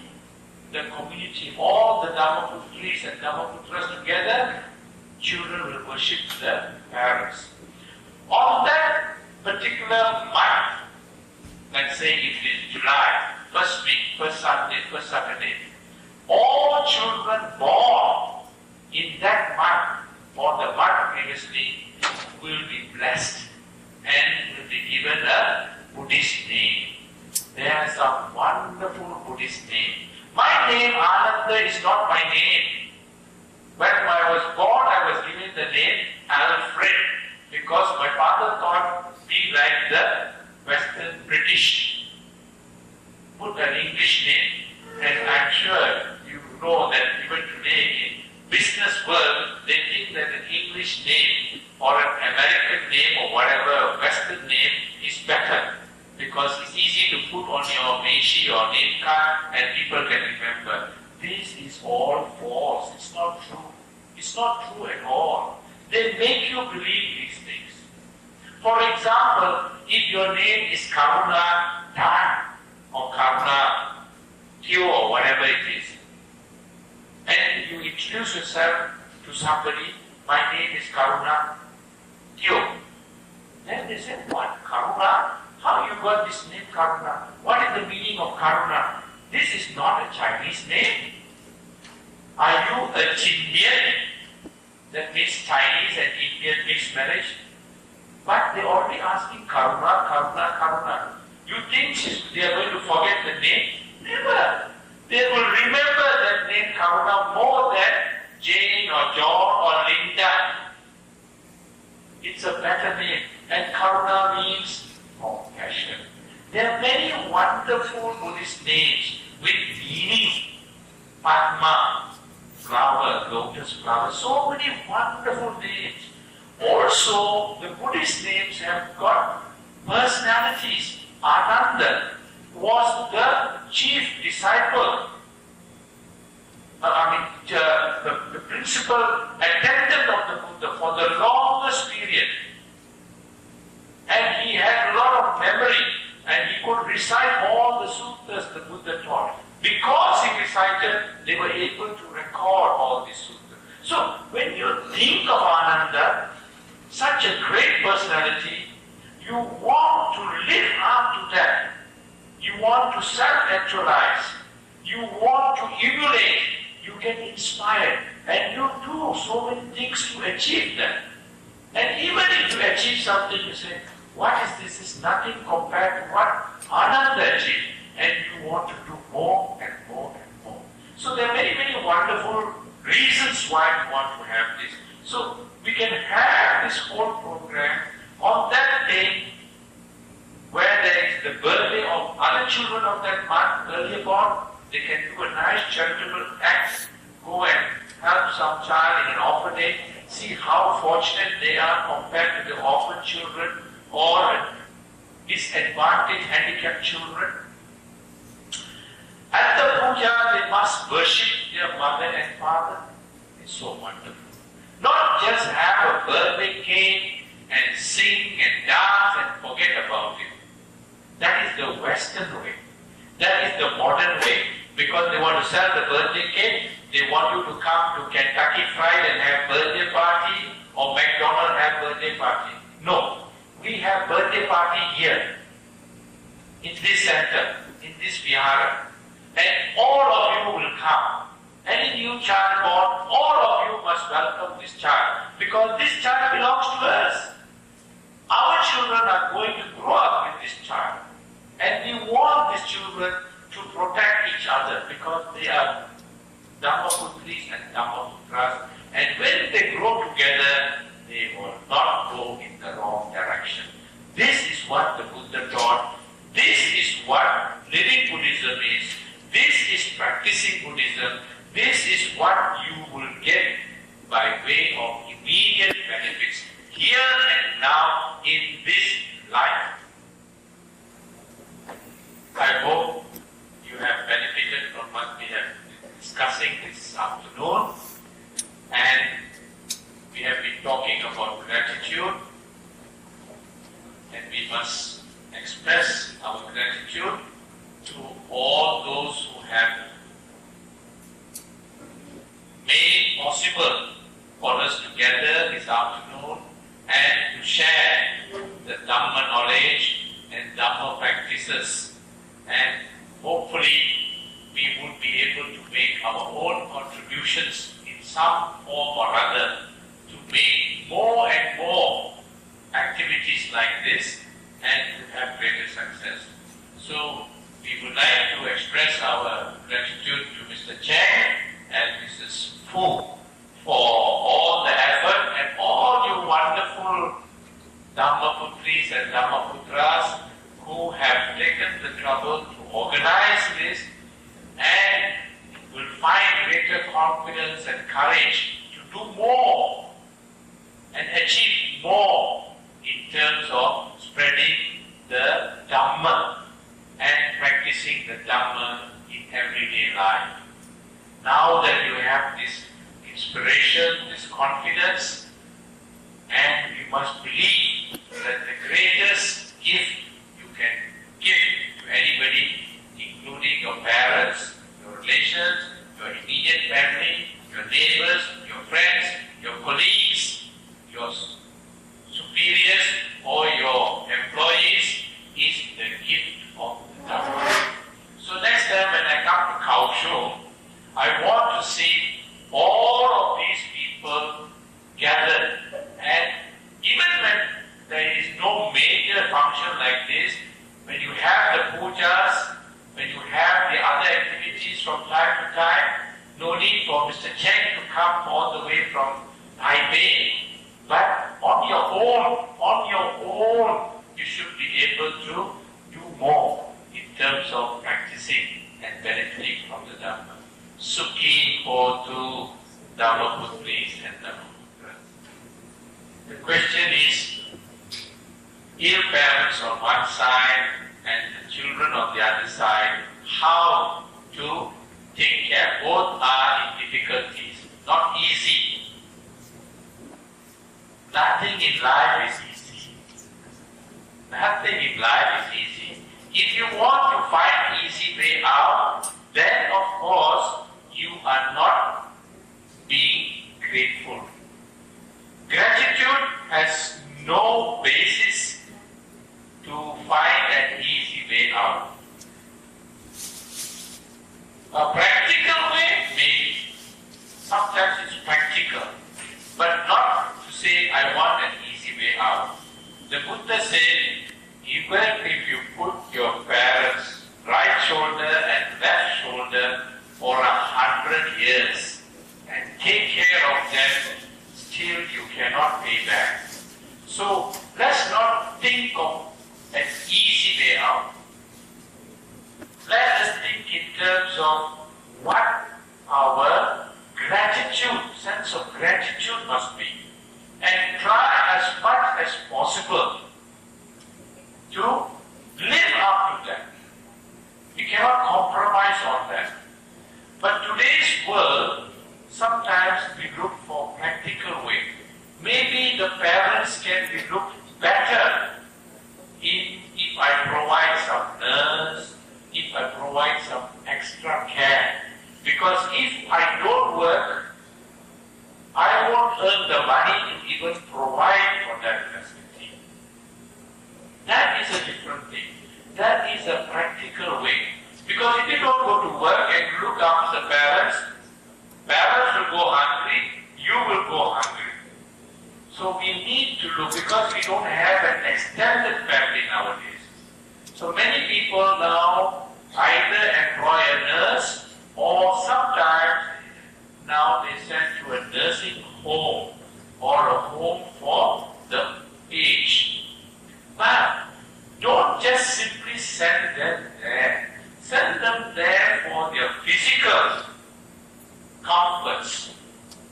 the community. All the Dharmaputris and Dharmaputras together, children will worship their parents. On that particular month, let's say it is July, first week, first Sunday, first Saturday, all children born in that month or the month previously will be blessed and will be given a Buddhist name. There are some wonderful Buddhist names. My name Ananda is not my name. When I was born, I was given the name Alfred because my father thought me like the Western British. Put an English name. And I'm sure you know that even today in business world, they think that an English name or an American name or whatever, a Western name is better because it's easy to put on your meishi or name card and people can remember. This is all false. It's not true. It's not true at all. They make you believe these things. For example, if your name is Karuna Dan or Karuna Tio or whatever it is, and you introduce yourself to somebody, my name is Karuna Tio. Then they say, what? Karuna? How you got this name Karuna? What is the meaning of Karuna? This is not a Chinese name. Are you a Chindian? That means Chinese and Indian mixed marriage. But they're already asking Karuna, Karuna, Karuna. You think they are going to forget the name? Never. They will remember that name Karuna more than Jane or John or Linda. It's a better name. And Karuna means compassion. There are many wonderful Buddhist names with meaning. Padma, flower, lotus flower, so many wonderful names. Also, the Buddhist names have got personalities. Ananda was the chief disciple, the principal attendant of the Buddha for the longest period. And he had a lot of memory and he could recite all the sutras the Buddha taught. Because he recited, they were able to record all these sutras. So, when you think of Ananda, such a great personality, you want to live up to that. You want to self-actualize. You want to emulate. You get inspired. And you do so many things to achieve that. And even if you achieve something, you say, what is this? It's nothing compared to what Ananda achieved. And you want to do more and more and more. So there are many, many wonderful reasons why we want to have this. So we can have this whole program on that day where there is the birthday of other children of that month earlier born. They can do a nice charitable act, go and help some child in an orphanage, see how fortunate they are compared to the orphan children or disadvantaged, handicapped children. At the puja, they must worship their mother and father. It's so wonderful. Not just have a birthday cake and sing and dance and forget about it. That is the Western way. That is the modern way. Because they want to sell the birthday cake, they want you to come to Kentucky Fried and have birthday party or McDonald's have birthday party. No. We have birthday party here. In this center, in this vihara. And all of you will come. Any new child born, all of you must welcome this child. Because this child belongs to us. Our children are going to grow up with this child. And we want these children to protect each other because they are Dharmaputris and Dharmaputras. And when they grow together, they will not go in the wrong direction. This is what the Buddha we must express our gratitude to all those who have made it possible for us to gather this afternoon and to share the Dhamma knowledge and Dhamma practices, and hopefully we would be able to make our own contributions in some form or other to make more and more activities like this and to have greater success. So we would like to express our gratitude to Mr. Cheng and Mrs. Fu for all the effort and all you wonderful Dhammaputris and Dhammaputras who have taken the trouble to organize this and will find greater confidence and courage to do more and achieve more in terms of spreading the Dhamma and practicing the Dhamma in everyday life. Now that you have this inspiration, this confidence, and you must believe that the greatest gift you can give to anybody, including your parents, your relations, your immediate family, your neighbors, your friends, your colleagues, your superiors or your employees, is the gift of the Dhamma. So next time when I come to Kaohsiung, I want to see all of these people gathered, and even when there is no major function like this, when you have the pujas, when you have the other activities from time to time, no need for Mr. Cheng to come all the way from Taipei, but on your own, you should be able to do more in terms of practicing and benefiting from the Dhamma. Sukhi Hotu Dhammaputris and Dhammaputras. The question is, ill parents on one side and the children on the other side, how to take care. Both are in difficulties, not easy. Nothing in life is easy. Nothing in life is easy. If you want to find easy way out, then of course you are not being grateful. Gratitude has no basis to find an easy way out. A practical way, maybe. Sometimes it's practical, but not to say I want an easy way out. The Buddha said, even if you put your parents' right shoulder and left shoulder for 100 years and take care of them, still you cannot pay back. So let's not think of an easy way out. Let us think in terms of what our gratitude, sense of gratitude must be, and try as much as possible to live up to that. You cannot compromise on that. But today's world, sometimes we look for practical way. Maybe the parents can be looked better if I provide some nurse, if I provide some extra care. Because if I don't work, I won't earn the money to even provide for that facility. That is a different thing. That is a practical way. Because if you don't go to work and look after the parents will go hungry, you will go hungry. So we need to look, because we don't have an extended family nowadays. So many people now either employ a nurse, or sometimes now they send to a nursing home or a home for the aged. But don't just simply send them there. Send them there for their physical comforts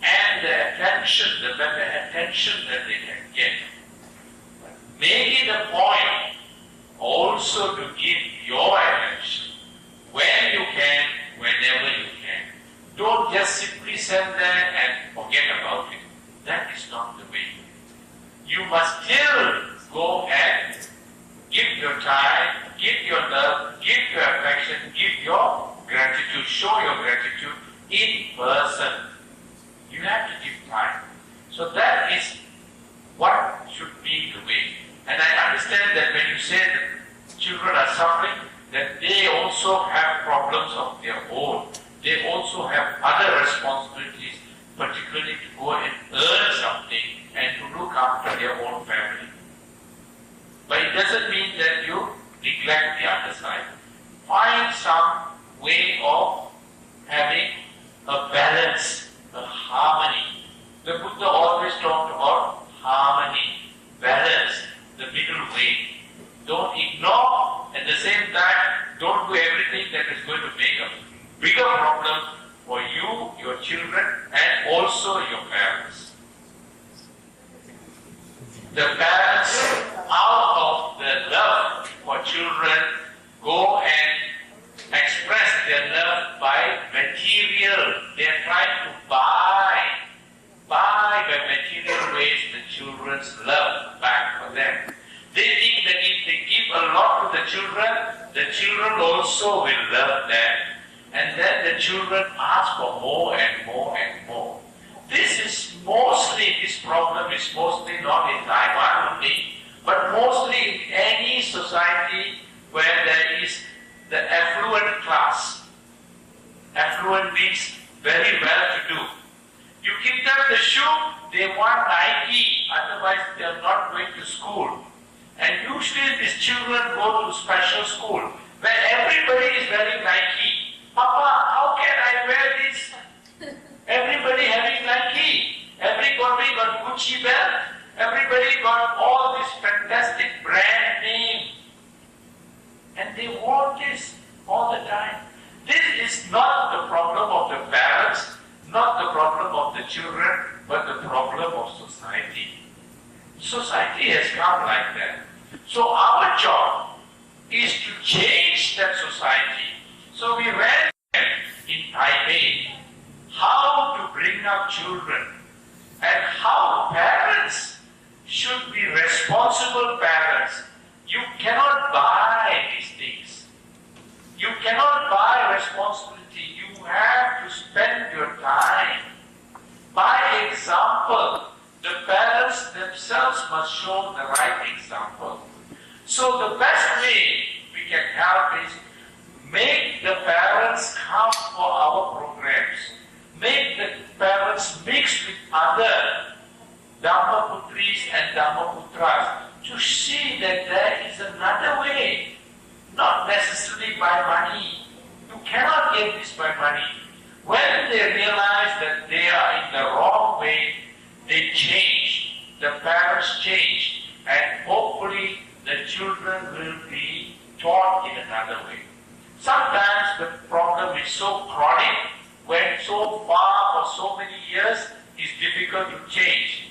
and the attention, the better attention that they can get. Make it a point also to give your attention when you can, whenever you can. Don't just simply send them and forget about it. That is not the way. You must still go and your time, give your love, give your affection, give your gratitude, show your gratitude in person. You have to give time. So that is what should be the way. And I understand that when you say that children are suffering, that they also have problems of their own. They also have other responsibilities, particularly to go and earn something and to look after their own family. But it doesn't mean that you neglect the other side. Find some way of having a balance, a harmony. The Buddha always talked about harmony, balance, the middle way. Don't ignore, at the same time, don't do everything that is going to make a bigger problem for you, your children, and also your parents. The parents, out of the love for children, go and express their love by material. They are trying to buy by material ways the children's love back for them. They think that if they give a lot to the children also will love them. And then the children ask for more and more and more. This problem is mostly not in Taiwan only, but mostly in any society where there is the affluent class. Affluent means very well-to-do. You give them the shoe, they want Nike, otherwise they are not going to school. And usually these children go to special school where everybody is wearing Nike. Papa, how can I wear this? Everybody having Nike. Everybody got Gucci belt. Everybody got all this fantastic brand name. And they want this all the time. This is not the problem of the parents, not the problem of the children, but the problem of society. Society has come like that. So our job is to change that society. So we read in Taipei how to bring up children and how parents should be responsible parents. You cannot buy these things. You cannot buy responsibility. You have to spend your time. By example, the parents themselves must show the right example. So the best way we can help is make the parents come for our programs. Make the parents mix with other Dharmaputris and Dharmaputras to see that there is another way, not necessarily by money. You cannot get this by money. When they realize that they are in the wrong way, they change. The parents change. And hopefully the children will be taught in another way. Sometimes the problem is so chronic, went so far for so many years, it's difficult to change.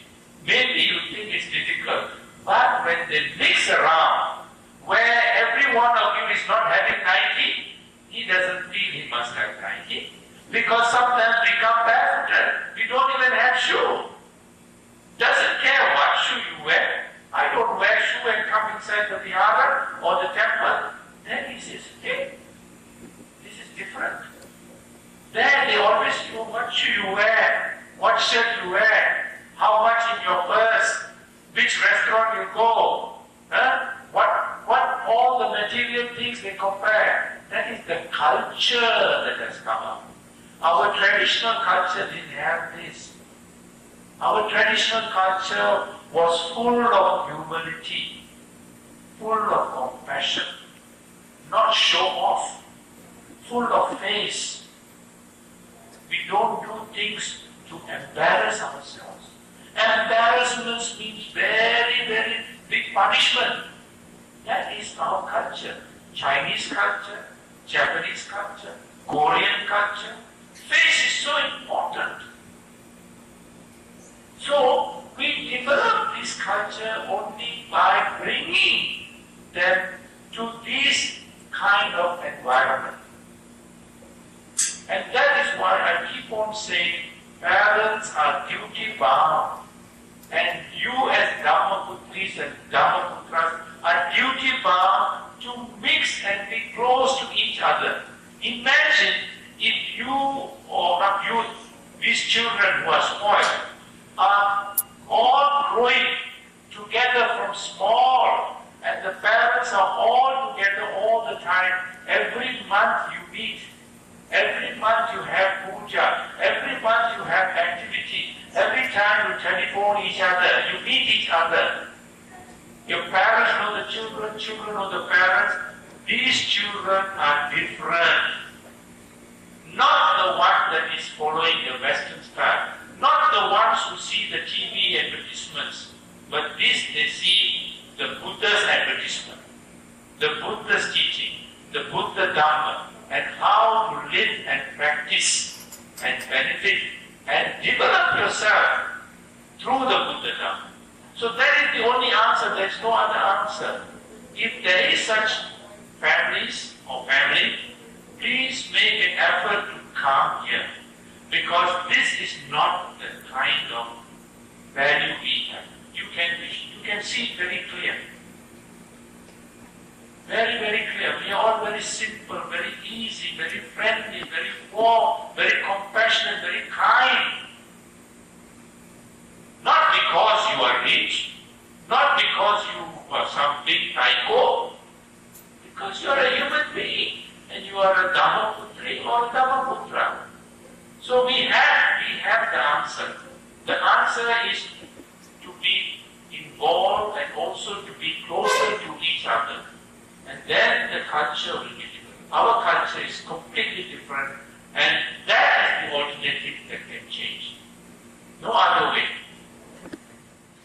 Maybe you think it's difficult, but when they mix around, where every one of you is not having Nike, he doesn't feel he must have Nike. Because sometimes we come barefooted, we don't even have shoe. Doesn't care what shoe you wear. I don't wear shoe and come inside the vihara or the temple. Then he says, hey, this is different. Then they always know what shoe you wear, what shirt you wear, how much in your purse, which restaurant you go, what all the material things they compare. That is the culture that has come up. Our traditional culture didn't have this. Our traditional culture was full of humility, full of compassion, not show off, full of face. We don't do things to embarrass ourselves. Embarrassment means very, very big punishment. That is our culture. Chinese culture, Japanese culture, Korean culture. Face is so important. So we develop this culture only by bringing them to this kind of environment. And that is why I keep on saying parents are duty bound. And you as Dharmaputris and Dharmaputras are duty bound close to each other. Imagine if you, or not you, these children who are spoiled, are all growing together from small, and the parents are all together all the time. Every month you meet, every month you have puja, every month you have activity, every time you telephone each other, you meet each other. Your parents know the children, children know the parents. These children are different. Not the one that is following the Western style, not the ones who see the TV advertisements, but this they see the Buddha's advertisement, the Buddha's teaching, the Buddha Dhamma, and how to live and practice and benefit and develop yourself through the Buddha Dhamma. So that is the only answer, there is no other answer. If there is such families or family, please make an effort to come here, because this is not the kind of value we have. You can see it very clear. Very, very clear. We are all very simple, very easy, very friendly, very warm, very compassionate, very kind. Not because you are rich, not because you are some big tyco, because you are a human being and you are a Dhamma-putri or a Dhamma-putra. So we have the answer. The answer is to be involved and also to be closer to each other. And then the culture will be different. Our culture is completely different, and that is the alternative that can change. No other way.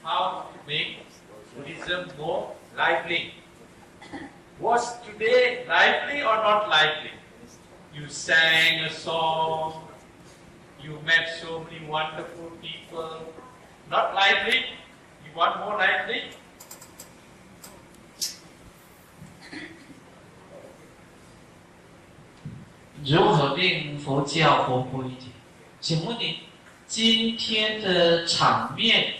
How to make Buddhism more lively? Was today lively or not lively? You sang a song, you met so many wonderful people. Not lively? You want more lively?如何令佛教活泼一点？请问你今天的场面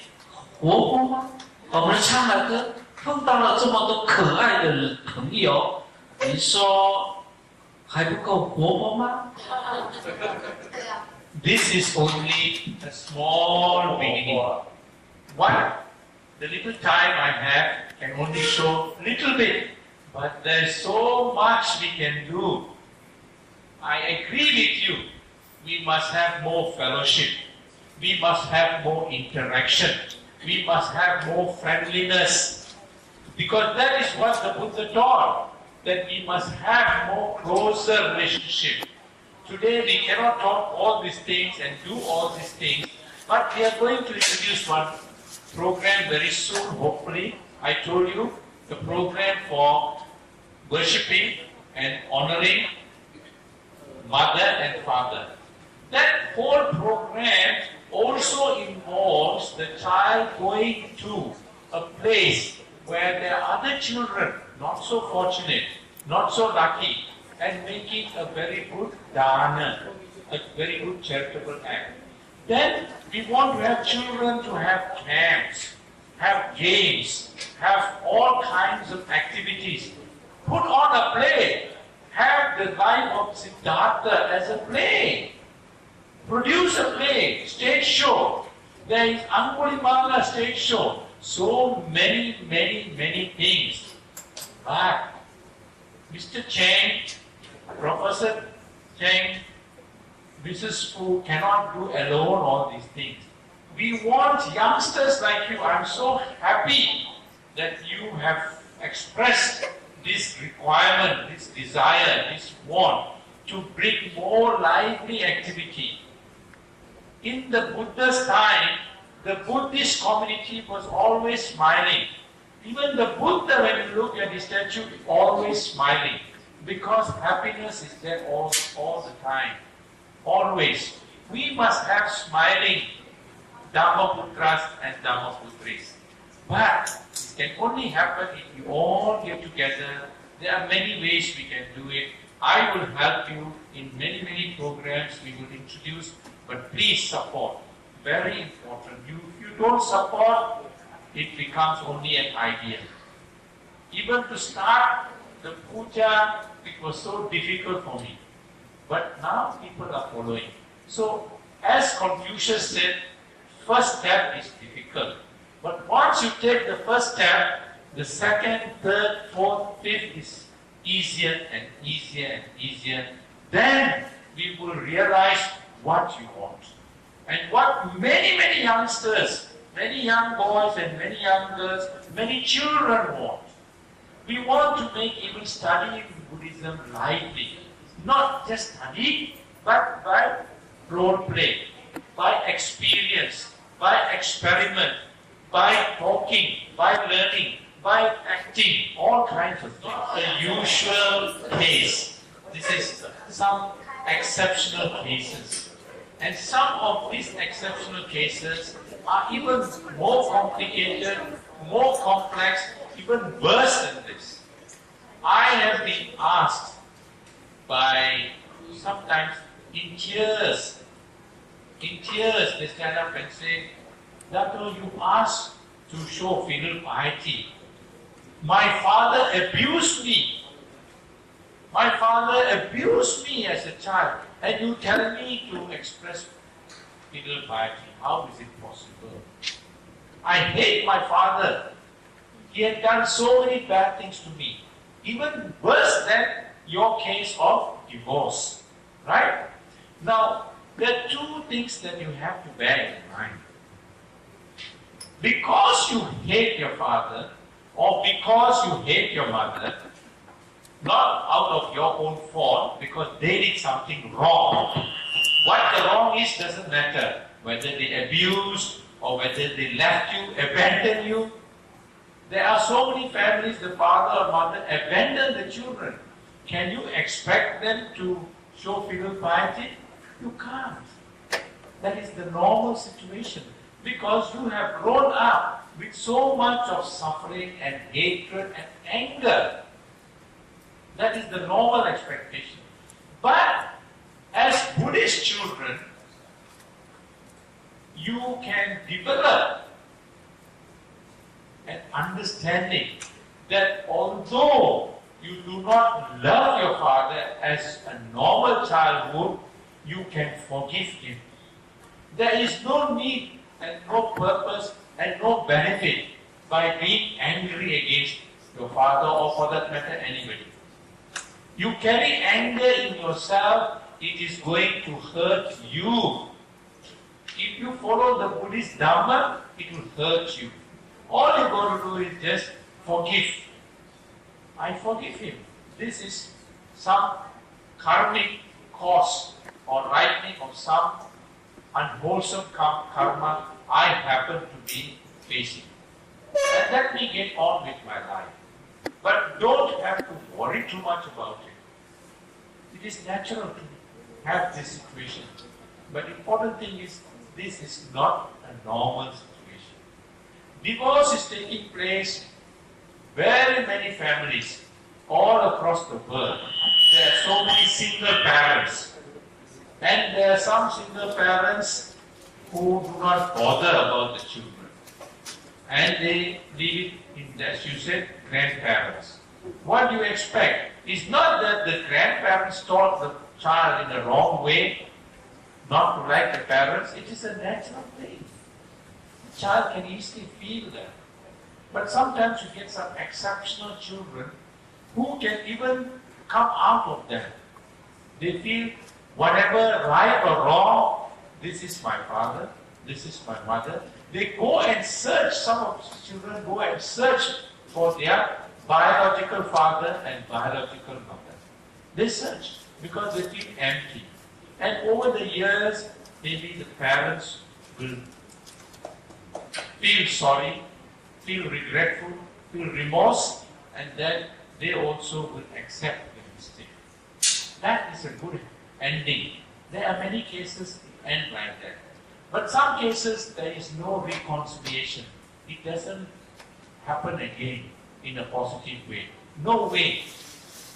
活泼吗？我们唱了歌，碰到了这么多可爱的朋友，你说还不够活泼吗？ This is only a small beginning. One, the little time I have can only show little bit, but there is so much we can do. I agree with you. We must have more fellowship. We must have more interaction. We must have more friendliness. Because that is what the Buddha taught, that we must have more closer relationship. Today we cannot talk all these things and do all these things, but we are going to introduce one program very soon, hopefully. I told you, the program for worshipping and honoring mother and father. That whole program also involves the child going to a place where there are other children, not so fortunate, not so lucky, and making a very good dana, a very good charitable act. Then we want to have children to have camps, have games, have all kinds of activities. Put on a play. Have the life of Siddhartha as a play. Produce a play, stage show. There is Angulimala stage show. So many, many, many things. But Mr. Cheng, Professor Cheng, Mrs. Fu cannot do alone all these things. We want youngsters like you. I'm so happy that you have expressed this requirement, this desire, this want to bring more lively activity. In the Buddha's time, the Buddhist community was always smiling. Even the Buddha, when you look at his statue, is always smiling. Because happiness is there all the time. Always. We must have smiling Dhammaputras and Dhammaputris. But it can only happen if you all get together. There are many ways we can do it. I will help you in many, many programs we will introduce, but please support. Very important. If you don't support, it becomes only an idea. Even to start the puja, it was so difficult for me. But now people are following. So, as Confucius said, first step is difficult. But once you take the first step, the second, third, fourth, fifth is easier and easier and easier. Then we will realize what you want. And what many youngsters, many young boys and many young girls, many children want. We want to make even studying Buddhism lively. Not just study, but by role play, by experience, by experiment, by talking, by learning, by acting, all kinds of things. Not the usual case. This is some exceptional cases. And some of these exceptional cases are even more complicated, more complex, even worse than this. I have been asked by, sometimes in tears they stand up and say, Dato, you asked to show filial piety. My father abused me. My father abused me as a child, and you tell me to express filial piety. How is it possible? I hate my father. He had done so many bad things to me, even worse than your case of divorce. Right? Now, there are two things that you have to bear in mind. Because you hate your father, or because you hate your mother, not out of your own fault, because they did something wrong. What the wrong is doesn't matter. Whether they abused, or whether they left you, abandoned you. There are so many families, the father or mother abandon the children. Can you expect them to show filial piety? You can't. That is the normal situation. Because you have grown up with so much of suffering and hatred and anger. That is the normal expectation. But as Buddhist children, you can develop an understanding that although you do not love your father as a normal child would, you can forgive him. There is no need and no purpose and no benefit by being angry against your father or for that matter anybody. You carry anger in yourself, it is going to hurt you. If you follow the Buddhist Dharma, it will hurt you. All you got to do is just forgive. I forgive him. This is some karmic cause or rightening of some unwholesome karma I happen to be facing. And let me get on with my life. But don't have to worry too much about it. It is natural to have this situation. But the important thing is, this is not a normal situation. Divorce is taking place very many families all across the world. There are so many single parents. And there are some single parents who do not bother about the children. And they leave it in, as you said, grandparents. What do you expect? It's not that the grandparents taught the child in the wrong way, not to like the parents. It is a natural thing. The child can easily feel that. But sometimes you get some exceptional children who can even come out of that. They feel whatever right or wrong, this is my father, this is my mother. They go and search, some of the children go and search for their biological father and biological mother. They search because they feel empty. And over the years, maybe the parents will feel sorry, feel regretful, feel remorse, and then they also will accept the mistake. That is a good ending. There are many cases that end like that. But some cases there is no reconciliation. It doesn't happen again in a positive way. No way.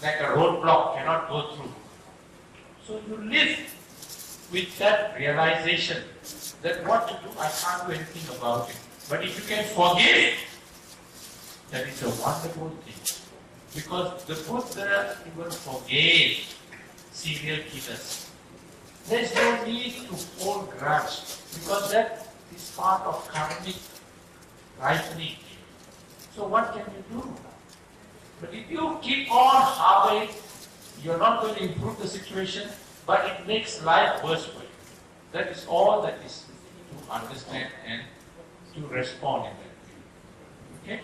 Like a roadblock cannot go through. So you live with that realization that what to do, I can't do anything about it. But if you can forgive, that is a wonderful thing. Because the Buddha even forgave serial killers. There's no need to hold grudge because that is part of karmic ripening. So what can you do? But if you keep on harboring, you're not going to improve the situation, but it makes life worse for you. That is all that is to understand and to respond in that way. Okay?